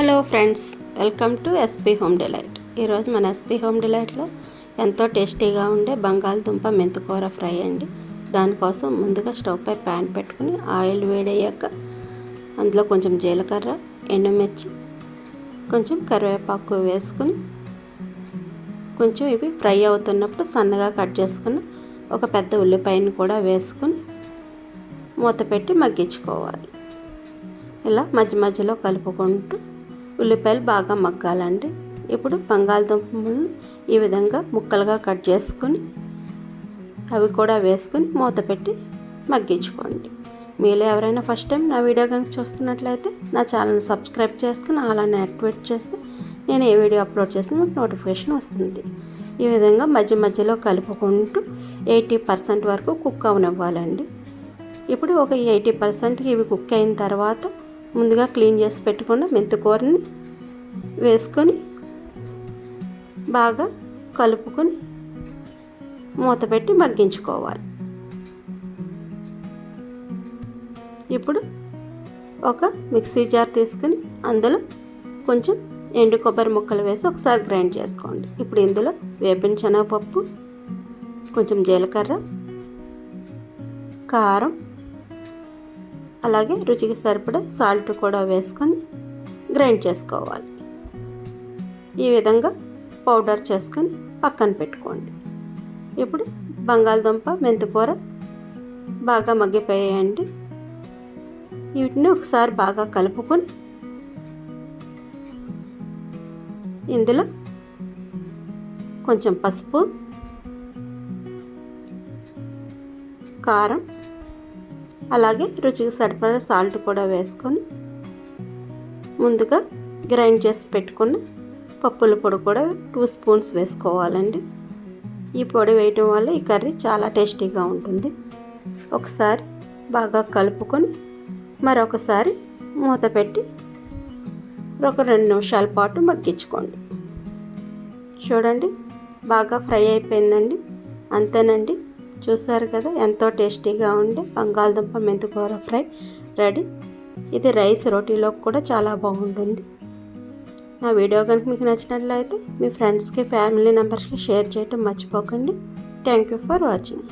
Hello friends, welcome to SP home delight. ఈరోజు మన SP home డిలైట్లో ఎంతో టేస్టీగా ఉండే బంగాళదుంప మెంతికూర ఫ్రై అండి. దానికోసం ముందుగా స్టవ్ పై ప్యాన్ పెట్టుకుని ఆయిల్ వేడయ్యాక అందులో కొంచెం జీలకర్ర, ఎండుమిర్చి, కొంచెం కరివేపాకు వేసుకుని కొంచెం ఇవి ఫ్రై అవుతున్నప్పుడు సన్నగా కట్ చేసుకుని ఒక పెద్ద ఉల్లిపాయను కూడా వేసుకుని మూత పెట్టి మగ్గించుకోవాలి. ఇలా మధ్య మధ్యలో కలుపుకుంటూ ఉల్లిపాయలు బాగా మగ్గాలండి. ఇప్పుడు బంగాళదుంపలను ఈ విధంగా ముక్కలుగా కట్ చేసుకుని అవి కూడా వేసుకుని మూత పెట్టి మగ్గించుకోండి. మీలో ఎవరైనా ఫస్ట్ టైం నా వీడియో కనుక చూస్తున్నట్లయితే నా ఛానల్ని సబ్స్క్రైబ్ చేసుకుని అలానే యాక్టివేట్ చేస్తే నేను ఏ వీడియో అప్లోడ్ చేసినా మీకు నోటిఫికేషన్ వస్తుంది. ఈ విధంగా మధ్య మధ్యలో కలుపుకుంటూ 80% వరకు కుక్ అవనివ్వాలండి. ఇప్పుడు ఒక 80% ఇవి కుక్ అయిన తర్వాత ముందుగా క్లీన్ చేసి పెట్టుకున్న మెంతికూరని వేసుకొని బాగా కలుపుకొని మూత పెట్టి మగ్గించుకోవాలి. ఇప్పుడు ఒక మిక్సీ జార్ తీసుకుని అందులో కొంచెం ఎండు కొబ్బరి ముక్కలు వేసి ఒకసారి గ్రైండ్ చేసుకోండి. ఇప్పుడు ఇందులో వేపిన శనగపప్పు, కొంచెం జీలకర్ర, కారం, అలాగే రుచికి సరిపడా సాల్ట్ కూడా వేసుకొని గ్రైండ్ చేసుకోవాలి. ఈ విధంగా పౌడర్ చేసుకొని పక్కన పెట్టుకోండి. ఇప్పుడు బంగాళదుంప మెంతికూర బాగా మగ్గిపోయాయండి. వీటిని ఒకసారి బాగా కలుపుకొని ఇందులో కొంచెం పసుపు, కారం, అలాగే రుచికి సరిపడా సాల్ట్ కూడా వేసుకొని ముందుగా గ్రైండ్ చేసి పెట్టుకున్న పప్పుల పొడి కూడా 2 స్పూన్స్ వేసుకోవాలండి. ఈ పొడి వేయటం వల్ల ఈ కర్రీ చాలా టేస్టీగా ఉంటుంది. ఒకసారి బాగా కలుపుకొని మరొకసారి మూత పెట్టి ఒక 2 నిమిషాల పాటు మగ్గించుకోండి. చూడండి, బాగా ఫ్రై అయిపోయిందండి. అంతేనండి, చూసారు కదా, ఎంతో టేస్టీగా ఉండే బంగాళదుంప మెంతికూర ఫ్రై రెడీ. ఇది రైస్, రోటీలోకి కూడా చాలా బాగుంటుంది. నా వీడియో కనుక మీకు నచ్చినట్లయితే మీ ఫ్రెండ్స్కి, ఫ్యామిలీ మెంబర్స్కి షేర్ చేయటం మర్చిపోకండి. Thank you for watching.